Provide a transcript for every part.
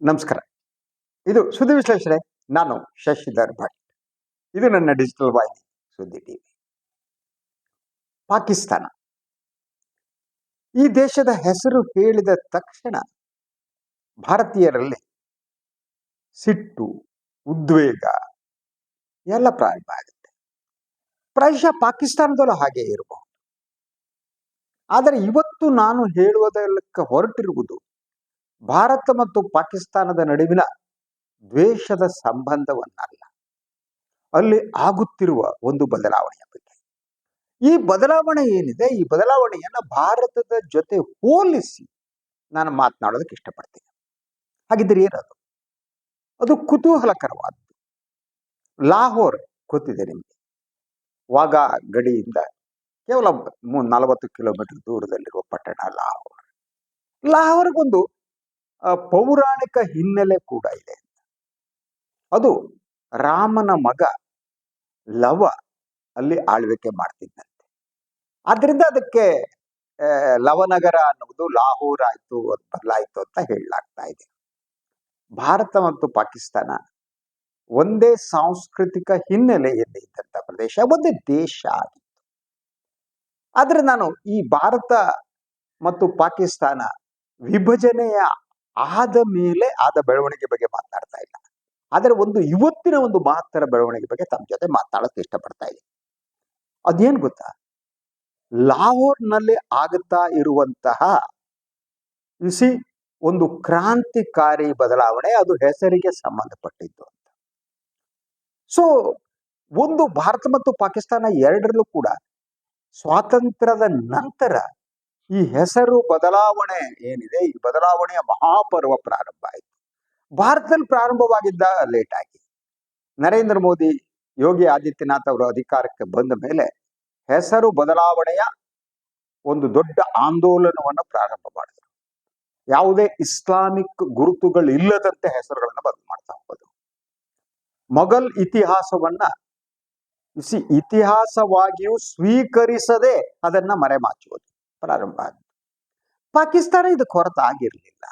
ನಮಸ್ಕಾರ. ಇದು ಸುದ್ದಿ ವಿಶ್ಲೇಷಣೆ. ನಾನು ಶಶಿಧರ್ ಭಟ್. ಇದು ನನ್ನ ಡಿಜಿಟಲ್ ವಾಹಿನಿ ಸುದ್ದಿ ಟಿವಿ. ಪಾಕಿಸ್ತಾನ ಈ ದೇಶದ ಹೆಸರು ಹೇಳಿದ ತಕ್ಷಣ ಭಾರತೀಯರಲ್ಲಿ ಸಿಟ್ಟು, ಉದ್ವೇಗ ಎಲ್ಲ ಪ್ರಾರಂಭ ಆಗುತ್ತೆ. ಪ್ರಾಯಶಃ ಪಾಕಿಸ್ತಾನದಲ್ಲೂ ಹಾಗೆ ಇರಬಹುದು. ಆದರೆ ಇವತ್ತು ನಾನು ಹೇಳುವುದಕ್ಕೆ ಹೊರಟಿರುವುದು ಭಾರತ ಮತ್ತು ಪಾಕಿಸ್ತಾನದ ನಡುವಿನ ದ್ವೇಷದ ಸಂಬಂಧವನ್ನಲ್ಲ, ಅಲ್ಲಿ ಆಗುತ್ತಿರುವ ಒಂದು ಬದಲಾವಣೆಯ ಬಗ್ಗೆ. ಈ ಬದಲಾವಣೆ ಏನಿದೆ, ಈ ಬದಲಾವಣೆಯನ್ನ ಭಾರತದ ಜೊತೆ ಹೋಲಿಸಿ ನಾನು ಮಾತನಾಡೋದಕ್ಕೆ ಇಷ್ಟಪಡ್ತೀನಿ. ಹಾಗಿದ್ರೆ ಏನದು? ಅದು ಕುತೂಹಲಕರವಾದ್ದು. ಲಾಹೋರ್ ಗೊತ್ತಿದೆ ನಿಮಗೆ, ವಾಘಾ ಗಡಿಯಿಂದ ಕೇವಲ 40 ಕಿಲೋಮೀಟರ್ ದೂರದಲ್ಲಿರುವ ಪಟ್ಟಣ ಲಾಹೋರ್. ಲಾಹೋರ್ಗೊಂದು ಪೌರಾಣಿಕ ಹಿನ್ನೆಲೆ ಕೂಡ ಇದೆ. ಅದು ರಾಮನ ಮಗ ಲವ ಅಲ್ಲಿ ಆಳ್ವಿಕೆ ಮಾಡ್ತಿದ್ದಂತೆ. ಆದ್ರಿಂದ ಅದಕ್ಕೆ ಲವನಗರ ಅನ್ನುವುದು ಲಾಹೋರ್ ಆಯ್ತು, ಬದಲಾಯಿತು ಅಂತ ಹೇಳಲಾಗ್ತಾ ಇದೆ. ಭಾರತ ಮತ್ತು ಪಾಕಿಸ್ತಾನ ಒಂದೇ ಸಾಂಸ್ಕೃತಿಕ ಹಿನ್ನೆಲೆಯಲ್ಲಿ ಇದ್ದಂತ ಪ್ರದೇಶ, ಒಂದೇ ದೇಶ ಆಗಿತ್ತು. ಆದ್ರೆ ನಾನು ಈ ಭಾರತ ಮತ್ತು ಪಾಕಿಸ್ತಾನ ವಿಭಜನೆಯ ಆದ ಮೇಲೆ ಆದ ಬೆಳವಣಿಗೆ ಬಗ್ಗೆ ಮಾತನಾಡ್ತಾ ಇಲ್ಲ. ಆದರೆ ಇವತ್ತಿನ ಒಂದು ಮಹತ್ತರ ಬೆಳವಣಿಗೆ ಬಗ್ಗೆ ತಮ್ಮ ಜೊತೆ ಮಾತಾಡೋಕೆ ಇಷ್ಟಪಡ್ತಾ ಇದ್ದೀನಿ. ಅದೇನ್ ಗೊತ್ತಾ? ಲಾಹೋರ್ನಲ್ಲಿ ಆಗುತ್ತಾ ಇರುವಂತಹ ಒಂದು ಕ್ರಾಂತಿಕಾರಿ ಬದಲಾವಣೆ, ಅದು ಹೆಸರಿಗೆ ಸಂಬಂಧಪಟ್ಟಿದ್ದು ಅಂತ. ಸೊ ಭಾರತ ಮತ್ತು ಪಾಕಿಸ್ತಾನ ಎರಡರಲ್ಲೂ ಕೂಡ ಸ್ವಾತಂತ್ರ್ಯದ ನಂತರ ಈ ಹೆಸರು ಬದಲಾವಣೆ ಏನಿದೆ, ಈ ಬದಲಾವಣೆಯ ಮಹಾಪರ್ವ ಪ್ರಾರಂಭ ಆಯಿತು. ಭಾರತದಲ್ಲಿ ಪ್ರಾರಂಭವಾಗಿದ್ದ ಲೇಟ್ ಆಗಿ. ನರೇಂದ್ರ ಮೋದಿ, ಯೋಗಿ ಆದಿತ್ಯನಾಥ್ ಅವರು ಅಧಿಕಾರಕ್ಕೆ ಬಂದ ಮೇಲೆ ಹೆಸರು ಬದಲಾವಣೆಯ ಒಂದು ದೊಡ್ಡ ಆಂದೋಲನವನ್ನು ಪ್ರಾರಂಭ ಮಾಡಿದರು. ಯಾವುದೇ ಇಸ್ಲಾಮಿಕ್ ಗುರುತುಗಳು ಇಲ್ಲದಂತೆ ಹೆಸರುಗಳನ್ನು ಬದಲು ಮಾಡ್ತಾ ಹೋಗೋದು. ಮೊಘಲ್ ಇತಿಹಾಸವನ್ನ ಇತಿಹಾಸವಾಗಿಯೂ ಸ್ವೀಕರಿಸದೆ ಅದನ್ನ ಮರೆಮಾಚುವುದು ಪ್ರಾರಂಭ ಆಗಿದೆ. ಪಾಕಿಸ್ತಾನ ಇದಕ್ಕೆ ಹೊರತಾಗಿರ್ಲಿಲ್ಲ.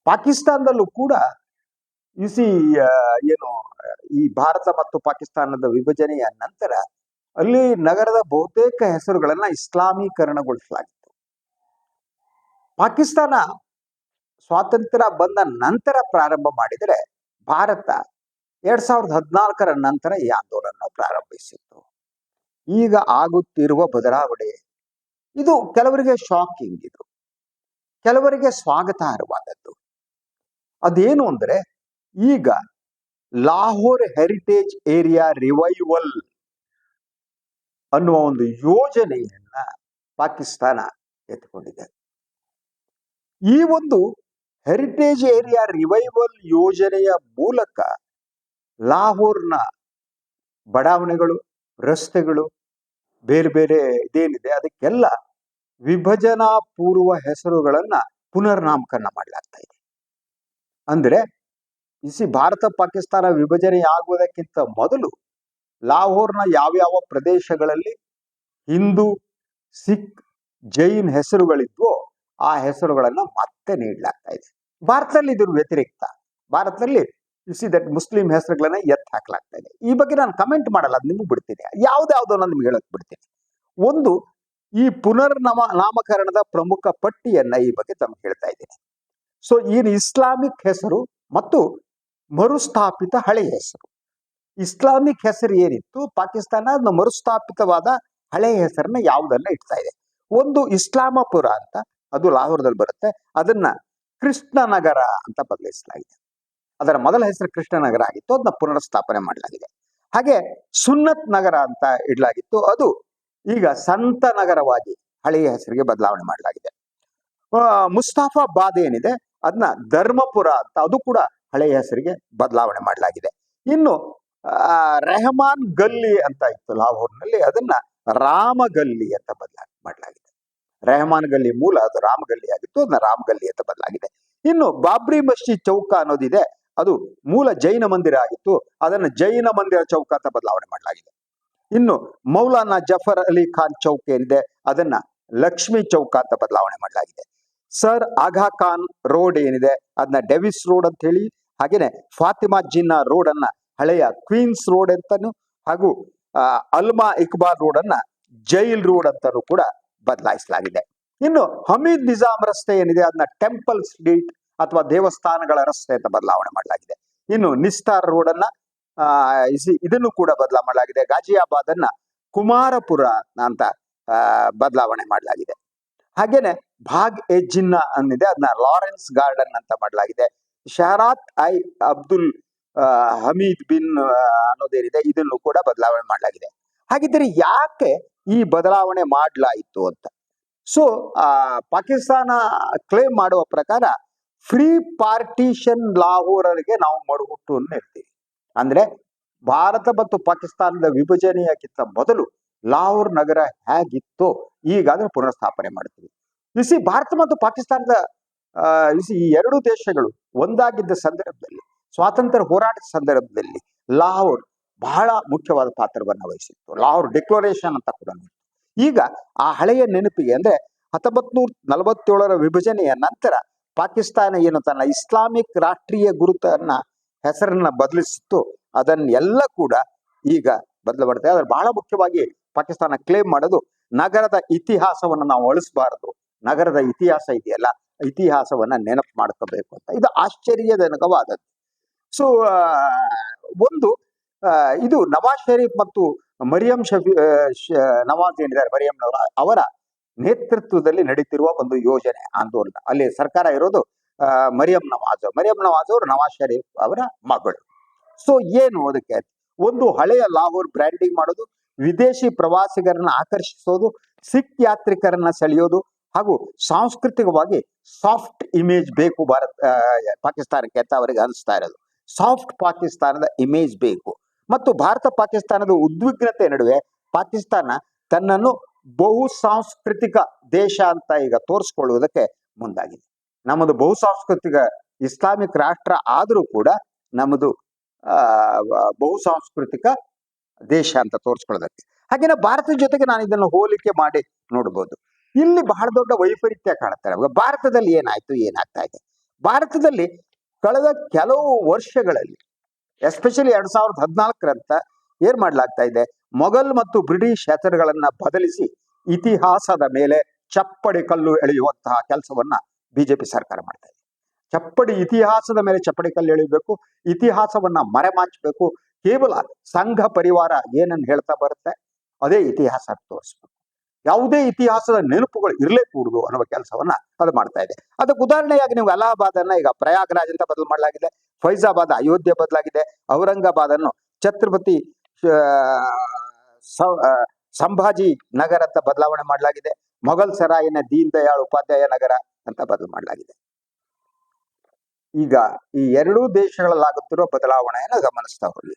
ಪಾಕಿಸ್ತಾನದಲ್ಲೂ ಕೂಡ ಈ ಭಾರತ ಮತ್ತು ಪಾಕಿಸ್ತಾನದ ವಿಭಜನೆಯ ನಂತರ ಅಲ್ಲಿ ನಗರದ ಬಹುತೇಕ ಹೆಸರುಗಳನ್ನ ಇಸ್ಲಾಮೀಕರಣಗೊಳಿಸಲಾಗಿತ್ತು. ಪಾಕಿಸ್ತಾನ ಸ್ವಾತಂತ್ರ್ಯ ಬಂದ ನಂತರ ಪ್ರಾರಂಭ ಮಾಡಿದರೆ, ಭಾರತ 2014 ನಂತರ ಈ ಆಂದೋಲನ ಪ್ರಾರಂಭಿಸಿತ್ತು. ಈಗ ಆಗುತ್ತಿರುವ ಬದಲಾವಣೆ ಇದು ಕೆಲವರಿಗೆ ಶಾಕಿಂಗ್, ಇದು ಕೆಲವರಿಗೆ ಸ್ವಾಗತಾರ್ಹವಾದದ್ದು. ಅದೇನು ಅಂದ್ರೆ, ಈಗ ಲಾಹೋರ್ ಹೆರಿಟೇಜ್ ಏರಿಯಾ ರಿವೈವಲ್ ಅನ್ನುವ ಒಂದು ಯೋಜನೆಯನ್ನ ಪಾಕಿಸ್ತಾನ ಎತ್ಕೊಂಡಿದೆ. ಈ ಒಂದು ಹೆರಿಟೇಜ್ ಏರಿಯಾ ರಿವೈವಲ್ ಯೋಜನೆಯ ಮೂಲಕ ಲಾಹೋರ್ನ ಬಡಾವಣೆಗಳು, ರಸ್ತೆಗಳು, ಬೇರೆ ಬೇರೆ ಇದೇನಿದೆ ಅದಕ್ಕೆಲ್ಲ ವಿಭಜನಾ ಪೂರ್ವ ಹೆಸರುಗಳನ್ನ ಪುನರ್ನಾಮಕರಣ ಮಾಡಲಾಗ್ತಾ ಇದೆ. ಅಂದ್ರೆ ಭಾರತ ಪಾಕಿಸ್ತಾನ ವಿಭಜನೆ ಆಗುವುದಕ್ಕಿಂತ ಮೊದಲು ಲಾಹೋರ್ನ ಯಾವ್ಯಾವ ಪ್ರದೇಶಗಳಲ್ಲಿ ಹಿಂದೂ, ಸಿಖ್, ಜೈನ್ ಹೆಸರುಗಳಿದ್ವೋ ಆ ಹೆಸರುಗಳನ್ನ ಮತ್ತೆ ನೀಡಲಾಗ್ತಾ ಇದೆ. ಭಾರತದಲ್ಲಿ ಇದ್ರ ವ್ಯತಿರಿಕ್ತ, ಭಾರತದಲ್ಲಿ ಮುಸ್ಲಿಂ ಹೆಸರುಗಳನ್ನ ಹಾಕಲಾಗ್ತಾ ಇದೆ. ಈ ಬಗ್ಗೆ ನಾನು ಕಮೆಂಟ್ ಮಾಡಲ್ಲ, ಅದು ನಿಮ್ಗೆ ಬಿಡ್ತೀನಿ. ಯಾವ್ದಾವ್ದೋ ನಾನು ನಿಮ್ಗೆ ಹೇಳಕ್ ಬಿಡ್ತೀನಿ. ಈ ನಾಮಕರಣದ ಪ್ರಮುಖ ಪಟ್ಟಿಯನ್ನ ಈ ಬಗ್ಗೆ ತಮ್ಗೆ ಹೇಳ್ತಾ ಇದ್ದೀನಿ. ಸೊ ಇಸ್ಲಾಮಿಕ್ ಹೆಸರು ಮತ್ತು ಮರುಸ್ಥಾಪಿತ ಹಳೆಯ ಹೆಸರು. ಇಸ್ಲಾಮಿಕ್ ಹೆಸರು ಏನಿತ್ತು, ಪಾಕಿಸ್ತಾನ ಮರುಸ್ಥಾಪಿತವಾದ ಹಳೆಯ ಹೆಸರನ್ನ ಯಾವುದನ್ನ ಇಡ್ತಾ ಇದೆ. ಇಸ್ಲಾಮಪುರ ಅಂತ, ಅದು ಲಾಹೋರ್ದಲ್ಲಿ ಬರುತ್ತೆ. ಅದನ್ನ ಕೃಷ್ಣನಗರ ಅಂತ ಬದಲಿಸಲಾಗಿದೆ. ಅದರ ಮೊದಲ ಹೆಸರು ಕೃಷ್ಣನಗರ ಆಗಿತ್ತು, ಅದನ್ನ ಪುನರ್ಸ್ಥಾಪನೆ ಮಾಡಲಾಗಿದೆ. ಹಾಗೆ ಸುನ್ನತ್ ನಗರ ಅಂತ ಇಡಲಾಗಿತ್ತು, ಅದು ಈಗ ಸಂತ ನಗರವಾಗಿ ಹಳೆಯ ಹೆಸರಿಗೆ ಬದಲಾವಣೆ ಮಾಡಲಾಗಿದೆ. ಮುಸ್ತಾಫಾಬಾದ್ ಏನಿದೆ ಅದನ್ನ ಧರ್ಮಪುರ ಅಂತ, ಅದು ಕೂಡ ಹಳೆಯ ಹೆಸರಿಗೆ ಬದಲಾವಣೆ ಮಾಡಲಾಗಿದೆ. ಇನ್ನು ರೆಹಮಾನ್ ಗಲ್ಲಿ ಅಂತ ಇತ್ತು ಲಾಹೋರ್ನಲ್ಲಿ, ಅದನ್ನ ರಾಮಗಲ್ಲಿ ಅಂತ ಮಾಡಲಾಗಿದೆ. ರೆಹಮಾನ್ ಗಲ್ಲಿ ಮೂಲ ಅದು ರಾಮಗಲ್ಲಿ ಆಗಿತ್ತು, ಅದನ್ನ ರಾಮಗಲ್ಲಿ ಅಂತ ಬದಲಾಗಿದೆ. ಇನ್ನು ಬಾಬ್ರಿ ಮಸ್ಜಿದ್ ಚೌಕ ಅನ್ನೋದಿದೆ, ಅದು ಮೂಲ ಜೈನ ಮಂದಿರ ಆಗಿತ್ತು, ಅದನ್ನ ಜೈನ ಮಂದಿರ ಚೌಕ ಅಂತ ಬದಲಾವಣೆ ಮಾಡಲಾಗಿದೆ. ಇನ್ನು ಮೌಲಾನಾ ಜಫರ್ ಅಲಿ ಖಾನ್ ಚೌಕ್ ಏನಿದೆ ಅದನ್ನ ಲಕ್ಷ್ಮಿ ಚೌಕ ಅಂತ ಬದಲಾವಣೆ ಮಾಡಲಾಗಿದೆ. ಸರ್ ಆಗಾ ಖಾನ್ ರೋಡ್ ಏನಿದೆ ಅದನ್ನ ಡೆವಿಸ್ ರೋಡ್ ಅಂತ ಹೇಳಿ, ಹಾಗೇನೆ ಫಾತಿಮಾ ಜಿನ್ನಾ ರೋಡ್ ಅನ್ನ ಹಳೆಯ ಕ್ವೀನ್ಸ್ ರೋಡ್ ಅಂತಾನು, ಹಾಗೂ ಅಲ್ಮಾ ಇಕ್ಬಾಲ್ ರೋಡ್ ಅನ್ನ ಜೈಲ್ ರೋಡ್ ಅಂತಾನು ಕೂಡ ಬದಲಾಯಿಸಲಾಗಿದೆ. ಇನ್ನು ಹಮೀದ್ ನಿಜಾಮ್ ರಸ್ತೆ ಏನಿದೆ ಅದನ್ನ ಟೆಂಪಲ್ ಸ್ಟ್ರೀಟ್ ಅಥವಾ ದೇವಸ್ಥಾನಗಳ ರಸ್ತೆ ಅಂತ ಬದಲಾವಣೆ ಮಾಡಲಾಗಿದೆ. ಇನ್ನು ನಿಸ್ತಾರ್ ರೋಡ್ ಅನ್ನ ಇದನ್ನು ಕೂಡ ಬದಲಾವಣೆ ಮಾಡಲಾಗಿದೆ. ಗಾಜಿಯಾಬಾದ್ ಅನ್ನ ಕುಮಾರಪುರ ಅಂತ ಬದಲಾವಣೆ ಮಾಡಲಾಗಿದೆ. ಹಾಗೇನೆ ಭಾಗ್ ಎ ಜಿನ್ನಾ ಅನ್ನಿದೆ ಅದನ್ನ ಲಾರೆನ್ಸ್ ಗಾರ್ಡನ್ ಅಂತ ಮಾಡಲಾಗಿದೆ. ಶಹರಾತ್ ಐ ಅಬ್ದುಲ್ ಹಮೀದ್ ಬಿನ್ ಅನ್ನೋದೇನಿದೆ ಇದನ್ನು ಕೂಡ ಬದಲಾವಣೆ ಮಾಡಲಾಗಿದೆ. ಹಾಗಿದ್ದರೆ ಯಾಕೆ ಈ ಬದಲಾವಣೆ ಮಾಡಲಾಯಿತು ಅಂತ? ಸೊ ಪಾಕಿಸ್ತಾನ ಕ್ಲೇಮ್ ಮಾಡುವ ಪ್ರಕಾರ ಫ್ರೀ ಪಾರ್ಟಿಷನ್ ಲಾಹೋರರಿಗೆ ನಾವು ಮಡುಹುಟ್ಟುವನ್ನು ಹೇಳ್ತೀವಿ. ಅಂದ್ರೆ ಭಾರತ ಮತ್ತು ಪಾಕಿಸ್ತಾನದ ವಿಭಜನೆಯಕ್ಕಿಂತ ಮೊದಲು ಲಾಹೋರ್ ನಗರ ಹೇಗಿತ್ತೋ ಈಗಾದ್ರೆ ಪುನರ್ಸ್ಥಾಪನೆ ಮಾಡ್ತೀವಿ. ಇಸಿ ಭಾರತ ಮತ್ತು ಪಾಕಿಸ್ತಾನದ ಈ ಎರಡು ದೇಶಗಳು ಒಂದಾಗಿದ್ದ ಸಂದರ್ಭದಲ್ಲಿ, ಸ್ವಾತಂತ್ರ್ಯ ಹೋರಾಟದ ಸಂದರ್ಭದಲ್ಲಿ ಲಾಹೋರ್ ಬಹಳ ಮುಖ್ಯವಾದ ಪಾತ್ರವನ್ನು ವಹಿಸಿತ್ತು. ಲಾಹೋರ್ ಡಿಕ್ಲರೇಷನ್ ಅಂತ ಕೂಡ. ಈಗ ಆ ಹಳೆಯ ನೆನಪಿಗೆ ಅಂದ್ರೆ 1947ರ ವಿಭಜನೆಯ ನಂತರ ಪಾಕಿಸ್ತಾನ ಏನು ತನ್ನ ಇಸ್ಲಾಮಿಕ್ ರಾಷ್ಟ್ರೀಯ ಗುರುತನ್ನ ಹೆಸರನ್ನ ಬದಲಿಸಿತ್ತು, ಅದನ್ನೆಲ್ಲ ಕೂಡ ಈಗ ಬದಲಾವಣೆ. ಆದ್ರೆ ಬಹಳ ಮುಖ್ಯವಾಗಿ ಪಾಕಿಸ್ತಾನ ಕ್ಲೇಮ್ ಮಾಡೋದು ನಗರದ ಇತಿಹಾಸವನ್ನು ನಾವು ಅಳಿಸಬಾರದು, ನಗರದ ಇತಿಹಾಸ ಇದೆಯಲ್ಲ ಇತಿಹಾಸವನ್ನ ನೆನಪು ಮಾಡ್ಕೋಬೇಕು ಅಂತ. ಇದು ಆಶ್ಚರ್ಯಜನಕವಾದದ್ದು. ಸೊ ಇದು ನವಾಜ್ ಶರೀಫ್ ಮತ್ತು ಮರಿಯಂ ನವಾಜ್ ಏನಿದ್ದಾರೆ, ಮರಿಯಂ ಅವರ ನೇತೃತ್ವದಲ್ಲಿ ನಡೀತಿರುವ ಒಂದು ಯೋಜನೆ ಆಂದೋಲನ. ಅಲ್ಲಿ ಸರ್ಕಾರ ಇರೋದು ಮರಿಯಂ ನವಾಜ್ ಅವರು ನವಾಜ್ ಶರೀಫ್ ಅವರ ಮಗಳು. ಸೊ ಏನು ಅದಕ್ಕೆ ಒಂದು ಹಳೆಯ ಲಾಹೋರ್ ಬ್ರ್ಯಾಂಡಿಂಗ್ ಮಾಡೋದು, ವಿದೇಶಿ ಪ್ರವಾಸಿಗರನ್ನ ಆಕರ್ಷಿಸೋದು, ಸಿಖ್ ಯಾತ್ರಿಕರನ್ನ ಸೆಳೆಯೋದು, ಹಾಗೂ ಸಾಂಸ್ಕೃತಿಕವಾಗಿ ಸಾಫ್ಟ್ ಇಮೇಜ್ ಬೇಕು ಪಾಕಿಸ್ತಾನಕ್ಕೆ ಅಂತ ಅವರಿಗೆ ಅನಿಸ್ತಾ ಇರೋದು. ಸಾಫ್ಟ್ ಪಾಕಿಸ್ತಾನದ ಇಮೇಜ್ ಬೇಕು. ಮತ್ತು ಭಾರತ ಪಾಕಿಸ್ತಾನದ ಉದ್ವಿಗ್ನತೆ ನಡುವೆ ಪಾಕಿಸ್ತಾನ ತನ್ನನ್ನು ಬಹು ಸಾಂಸ್ಕೃತಿಕ ದೇಶ ಅಂತ ಈಗ ತೋರಿಸ್ಕೊಳ್ಳುವುದಕ್ಕೆ ಮುಂದಾಗಿದೆ. ನಮ್ಮದು ಬಹು ಸಾಂಸ್ಕೃತಿಕ ಇಸ್ಲಾಮಿಕ್ ರಾಷ್ಟ್ರ ಆದರೂ ಕೂಡ ನಮ್ಮದು ಬಹು ಸಾಂಸ್ಕೃತಿಕ ದೇಶ ಅಂತ ತೋರಿಸ್ಕೊಳ್ಳೋದಕ್ಕೆ. ಹಾಗೇನೆ ಭಾರತದ ಜೊತೆಗೆ ನಾನು ಇದನ್ನು ಹೋಲಿಕೆ ಮಾಡಿ ನೋಡ್ಬೋದು. ಇಲ್ಲಿ ಬಹಳ ದೊಡ್ಡ ವೈಪರೀತ್ಯ ಕಾಣುತ್ತಾರೆ. ಭಾರತದಲ್ಲಿ ಏನಾಗ್ತಾ ಇದೆ? ಭಾರತದಲ್ಲಿ ಕಳೆದ ಕೆಲವು ವರ್ಷಗಳಲ್ಲಿ ಎಸ್ಪೆಷಲಿ 2014 ಏನ್ ಮಾಡ್ಲಾಗ್ತಾ ಇದೆ, ಮೊಘಲ್ ಮತ್ತು ಬ್ರಿಟಿಷ್ ಹೆಸರುಗಳನ್ನ ಬದಲಿಸಿ ಇತಿಹಾಸದ ಮೇಲೆ ಚಪ್ಪಡಿ ಕಲ್ಲು ಎಳೆಯುವಂತಹ ಕೆಲಸವನ್ನ ಬಿಜೆಪಿ ಸರ್ಕಾರ ಮಾಡ್ತಾ ಇದೆ. ಇತಿಹಾಸದ ಮೇಲೆ ಚಪ್ಪಡಿ ಕಲ್ಲು ಎಳೆಯಬೇಕು, ಇತಿಹಾಸವನ್ನ ಮರೆಮಾಚಬೇಕು. ಕೇವಲ ಸಂಘ ಪರಿವಾರ ಏನನ್ನು ಹೇಳ್ತಾ ಬರುತ್ತೆ ಅದೇ ಇತಿಹಾಸ ತೋರಿಸ್ಬೇಕು. ಯಾವುದೇ ಇತಿಹಾಸದ ನೆನಪುಗಳು ಇರಲೇಕೂಡುದು ಅನ್ನುವ ಕೆಲಸವನ್ನ ಅದು ಮಾಡ್ತಾ ಇದೆ. ಅದಕ್ಕೆ ಉದಾಹರಣೆಯಾಗಿ ನೀವು ಅಲಹಾಬಾದ್ ಅನ್ನ ಈಗ ಪ್ರಯಾಗ್ರಾಜ್ ಅಂತ ಬದಲು ಮಾಡಲಾಗಿದೆ, ಫೈಜಾಬಾದ್ ಅಯೋಧ್ಯೆ ಬದಲಾಗಿದೆ, ಔರಂಗಾಬಾದ್ ಅನ್ನು ಛತ್ರಪತಿ ಸಂಭಾಜಿ ನಗರ ಅಂತ ಬದಲಾವಣೆ ಮಾಡಲಾಗಿದೆ, ಮೊಘಲ್ ಸರಾಯಿನ ದೀನ್ ದಯಾಳ್ ಉಪಾಧ್ಯಾಯ ನಗರ ಅಂತ ಬದಲು ಮಾಡಲಾಗಿದೆ. ಈಗ ಈ ಎರಡೂ ದೇಶಗಳಲ್ಲಾಗುತ್ತಿರುವ ಬದಲಾವಣೆಯನ್ನು ಗಮನಿಸ್ತಾ ಹೋಗಿ.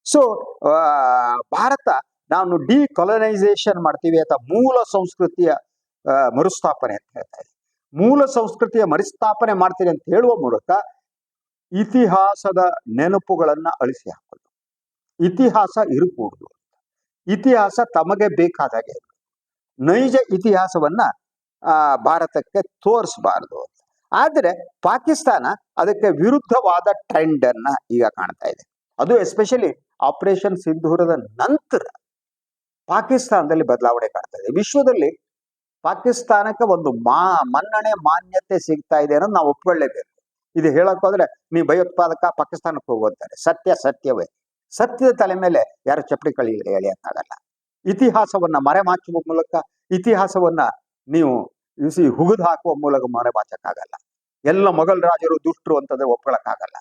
ಸೊ ಭಾರತ ನಾವು ಡಿಕೊಲನೈಸೇಷನ್ ಮಾಡ್ತೀವಿ ಅಥವಾ ಮೂಲ ಸಂಸ್ಕೃತಿಯ ಮರುಸ್ಥಾಪನೆ ಅಂತ ಹೇಳ್ತಾ ಇದೆ. ಮೂಲ ಸಂಸ್ಕೃತಿಯ ಮರುಸ್ಥಾಪನೆ ಮಾಡ್ತೀವಿ ಅಂತ ಹೇಳುವ ಮೂಲಕ ಇತಿಹಾಸದ ನೆನಪುಗಳನ್ನ ಅಳಿಸಿ ಹಾಕೋದು. ಇತಿಹಾಸ ಇರಕೂಡುದು, ಇತಿಹಾಸ ತಮಗೆ ಬೇಕಾದಾಗೆ, ನೈಜ ಇತಿಹಾಸವನ್ನ ಭಾರತಕ್ಕೆ ತೋರಿಸಬಾರದು ಅಂತ. ಆದರೆ ಪಾಕಿಸ್ತಾನ ಅದಕ್ಕೆ ವಿರುದ್ಧವಾದ ಟ್ರೆಂಡ್ ಅನ್ನ ಈಗ ಕಾಣ್ತಾ ಇದೆ. ಅದು ಎಸ್ಪೆಷಲಿ ಆಪರೇಷನ್ ಸಿಂಧೂರದ ನಂತರ ಪಾಕಿಸ್ತಾನದಲ್ಲಿ ಬದಲಾವಣೆ ಕಾಣ್ತಾ ಇದೆ. ವಿಶ್ವದಲ್ಲಿ ಪಾಕಿಸ್ತಾನಕ್ಕೆ ಒಂದು ಮನ್ನಣೆ ಮಾನ್ಯತೆ ಸಿಗ್ತಾ ಇದೆ ಅನ್ನೋದು ನಾವು ಒಪ್ಕೊಳ್ಳೇಬೇಕು. ಇದು ಹೇಳಕ್ ಹೋದ್ರೆ ನೀವು ಭಯೋತ್ಪಾದಕ ಪಾಕಿಸ್ತಾನಕ್ಕೆ ಹೋಗುವಂತಾರೆ, ಸತ್ಯವೇ. ಸತ್ಯದ ತಲೆ ಮೇಲೆ ಯಾರು ಚಪ್ಪಡಿ ಕಳಿ ಎಳೆಯಕ್ಕಾಗಲ್ಲ. ಇತಿಹಾಸವನ್ನ ಮರೆಮಾಚುವ ಮೂಲಕ, ಇತಿಹಾಸವನ್ನ ನೀವು ಹುಗಿದು ಹಾಕುವ ಮೂಲಕ ಮರೆಮಾಚಕ್ಕಾಗಲ್ಲ. ಎಲ್ಲ ಮೊಘಲ್ ರಾಜರು ದುಷ್ಟರು ಅಂತಂದ್ರೆ ಒಪ್ಕೊಳಕ್ಕಾಗಲ್ಲ.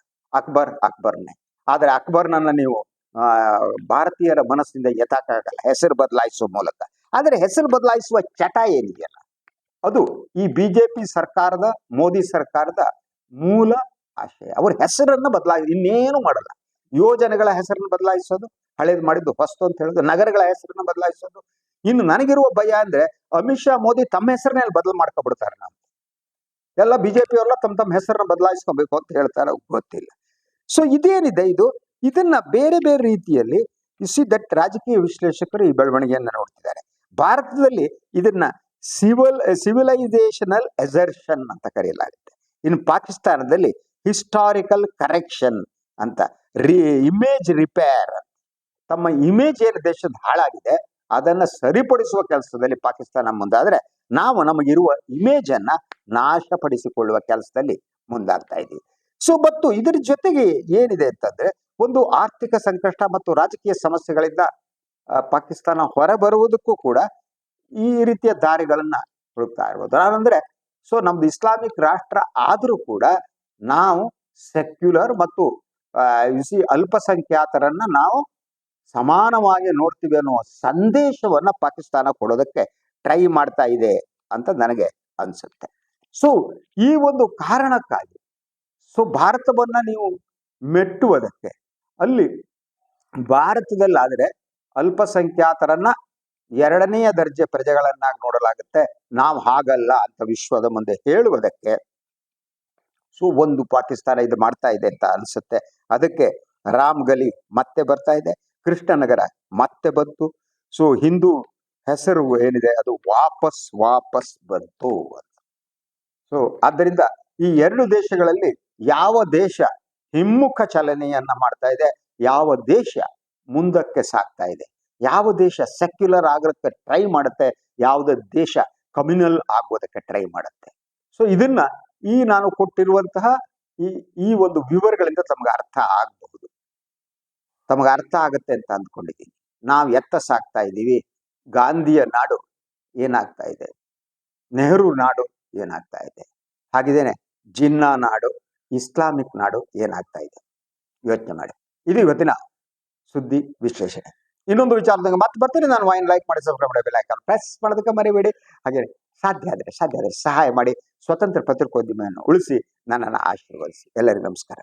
ಅಕ್ಬರ್ನೇ. ಆದ್ರೆ ಅಕ್ಬರ್ನನ್ನ ನೀವು ಭಾರತೀಯರ ಮನಸ್ಸಿನಿಂದ ಎತ್ತಾಕಾಗಲ್ಲ ಹೆಸರು ಬದಲಾಯಿಸುವ ಮೂಲಕ. ಆದರೆ ಹೆಸರು ಬದಲಾಯಿಸುವ ಚಟ ಏನಿದೆಯಲ್ಲ, ಅದು ಈ ಬಿಜೆಪಿ ಸರ್ಕಾರದ, ಮೋದಿ ಸರ್ಕಾರದ ಮೂಲ ಆಶಯ. ಅವ್ರ ಹೆಸರನ್ನ ಇನ್ನೇನು ಮಾಡಲ್ಲ. ಯೋಜನೆಗಳ ಹೆಸರನ್ನು ಬದಲಾಯಿಸೋದು, ಹಳೇದು ಮಾಡಿದ್ದು ಹೊಸ್ತು ಅಂತ ಹೇಳೋದು, ನಗರಗಳ ಹೆಸರನ್ನ ಬದಲಾಯಿಸೋದು. ಇನ್ನು ನನಗಿರುವ ಭಯ ಅಂದ್ರೆ ಅಮಿತ್ ಶಾ, ಮೋದಿ ತಮ್ಮ ಹೆಸರನ್ನೆಲ್ಲ ಬದಲು ಮಾಡ್ಕೊಬಿಡ್ತಾರೆ. ನಾವು ಎಲ್ಲ ಬಿಜೆಪಿ ಅವರೆಲ್ಲ ತಮ್ಮ ಹೆಸರನ್ನ ಬದಲಾಯಿಸ್ಕೋಬೇಕು ಅಂತ ಹೇಳ್ತಾರೆ, ಗೊತ್ತಿಲ್ಲ. ಸೊ ಇದೇನಿದೆ, ಇದನ್ನ ಬೇರೆ ಬೇರೆ ರೀತಿಯಲ್ಲಿ ದಟ್ ರಾಜಕೀಯ ವಿಶ್ಲೇಷಕರು ಈ ಬೆಳವಣಿಗೆಯನ್ನ ನೋಡ್ತಿದ್ದಾರೆ. ಭಾರತದಲ್ಲಿ ಇದನ್ನ ಸಿವಿಲೈಸೇಷನಲ್ ಎಸರ್ಷನ್ ಅಂತ ಕರೆಯಲಾಗುತ್ತೆ. ಇನ್ನು ಪಾಕಿಸ್ತಾನದಲ್ಲಿ ಹಿಸ್ಟಾರಿಕಲ್ ಕರೆಕ್ಷನ್ ಅಂತ, ಇಮೇಜ್ ರಿಪೇರ್, ತಮ್ಮ ಇಮೇಜ್ ಏನು ದೇಶದ ಹಾಳಾಗಿದೆ ಅದನ್ನ ಸರಿಪಡಿಸುವ ಕೆಲಸದಲ್ಲಿ ಪಾಕಿಸ್ತಾನ ಮುಂದಾದ್ರೆ, ನಾವು ನಮಗಿರುವ ಇಮೇಜ್ ಅನ್ನ ನಾಶಪಡಿಸಿಕೊಳ್ಳುವ ಕೆಲಸದಲ್ಲಿ ಮುಂದಾಗ್ತಾ ಇದ್ದೀವಿ. ಸೊ ಮತ್ತು ಇದರ ಜೊತೆಗೆ ಏನಿದೆ ಅಂತಂದ್ರೆ, ಒಂದು ಆರ್ಥಿಕ ಸಂಕಷ್ಟ ಮತ್ತು ರಾಜಕೀಯ ಸಮಸ್ಯೆಗಳಿಂದ ಪಾಕಿಸ್ತಾನ ಹೊರಬರುವುದಕ್ಕೂ ಕೂಡ ಈ ರೀತಿಯ ದಾರಿಗಳನ್ನ ಹುಡುಕ್ತಾ ಇರ್ಬೋದು. ನಾನಂದ್ರೆ, ಸೊ ನಮ್ದು ಇಸ್ಲಾಮಿಕ್ ರಾಷ್ಟ್ರ ಆದರೂ ಕೂಡ ನಾವು ಸೆಕ್ಯುಲರ್ ಮತ್ತು ಅಲ್ಪಸಂಖ್ಯಾತರನ್ನ ನಾವು ಸಮಾನವಾಗಿ ನೋಡ್ತೀವಿ ಅನ್ನುವ ಸಂದೇಶವನ್ನ ಪಾಕಿಸ್ತಾನ ಕೊಡೋದಕ್ಕೆ ಟ್ರೈ ಮಾಡ್ತಾ ಇದೆ ಅಂತ ನನಗೆ ಅನ್ಸುತ್ತೆ. ಸೊ ಈ ಒಂದು ಕಾರಣಕ್ಕಾಗಿ ಸೊ ಭಾರತವನ್ನ ನೀವು ಮೆಟ್ಟುವುದಕ್ಕೆ, ಅಲ್ಲಿ ಭಾರತದಲ್ಲಾದ್ರೆ ಅಲ್ಪಸಂಖ್ಯಾತರನ್ನ ಎರಡನೆಯ ದರ್ಜೆ ಪ್ರಜೆಗಳನ್ನಾಗಿ ನೋಡಲಾಗುತ್ತೆ, ನಾವು ಹಾಗಲ್ಲ ಅಂತ ವಿಶ್ವದ ಮುಂದೆ ಹೇಳುವುದಕ್ಕೆ ಸೊ ಒಂದು ಪಾಕಿಸ್ತಾನ ಇದು ಮಾಡ್ತಾ ಇದೆ ಅಂತ ಅನ್ಸುತ್ತೆ. ಅದಕ್ಕೆ ರಾಮ್ಗಲಿ ಮತ್ತೆ ಬರ್ತಾ ಇದೆ, ಕೃಷ್ಣನಗರ ಮತ್ತೆ ಬಂತು. ಸೊ ಹಿಂದೂ ಹೆಸರು ಏನಿದೆ ಅದು ವಾಪಸ್ ಬಂತು. ಸೊ ಆದ್ದರಿಂದ ಈ ಎರಡು ದೇಶಗಳಲ್ಲಿ ಯಾವ ದೇಶ ಹಿಮ್ಮುಖ ಚಲನೆಯನ್ನ ಮಾಡ್ತಾ ಇದೆ, ಯಾವ ದೇಶ ಮುಂದಕ್ಕೆ ಸಾಗ್ತಾ ಇದೆ, ಯಾವ ದೇಶ ಸೆಕ್ಯುಲರ್ ಆಗೋದಕ್ಕೆ ಟ್ರೈ ಮಾಡುತ್ತೆ, ಯಾವುದೇ ದೇಶ ಕಮ್ಯುನಲ್ ಆಗೋದಕ್ಕೆ ಟ್ರೈ ಮಾಡುತ್ತೆ. ಸೊ ಇದನ್ನ ನಾನು ಕೊಟ್ಟಿರುವಂತಹ ಈ ಒಂದು ವಿವರಗಳಿಂದ ತಮ್ಗೆ ಅರ್ಥ ಆಗಬಹುದು, ತಮಗೆ ಅರ್ಥ ಆಗುತ್ತೆ ಅಂತ ಅಂದ್ಕೊಂಡಿದ್ದೀನಿ. ನಾವು ಎತ್ತ ಸಾಗ್ತಾ ಇದ್ದೀವಿ, ಗಾಂಧಿಯ ನಾಡು ಏನಾಗ್ತಾ ಇದೆ, ನೆಹರು ನಾಡು ಏನಾಗ್ತಾ ಇದೆ, ಹಾಗಿದ್ದೇನೆ ಜಿನ್ನಾ ನಾಡು, ಇಸ್ಲಾಮಿಕ್ ನಾಡು ಏನಾಗ್ತಾ ಇದೆ, ಯೋಚನೆ ಮಾಡಿ. ಇದು ಇವತ್ತಿನ ಸುದ್ದಿ ವಿಶ್ಲೇಷಣೆ. ಇನ್ನೊಂದು ವಿಚಾರದಾಗ ಮತ್ತೆ ಬರ್ತೀನಿ. ನಾನು ವೈನ್ ಲೈಕ್ ಮಾಡಿ, ಸಬ್ಸ್ಕ್ರೈಬ್ ಮಾಡಿ, ಬೆಲ್ ಐಕಾನ್ ಪ್ರೆಸ್ ಮಾಡೋದಕ್ಕೆ ಮರಿಬೇಡಿ. ಹಾಗೆ ಸಾಧ್ಯ ಆದರೆ ಸಹಾಯ ಮಾಡಿ, ಸ್ವತಂತ್ರ ಪತ್ರಿಕೋದ್ಯಮವನ್ನು ಉಳಿಸಿ ನನ್ನನ್ನು ಆಶೀರ್ವದಿಸಿ. ಎಲ್ಲರಿಗೂ ನಮಸ್ಕಾರ.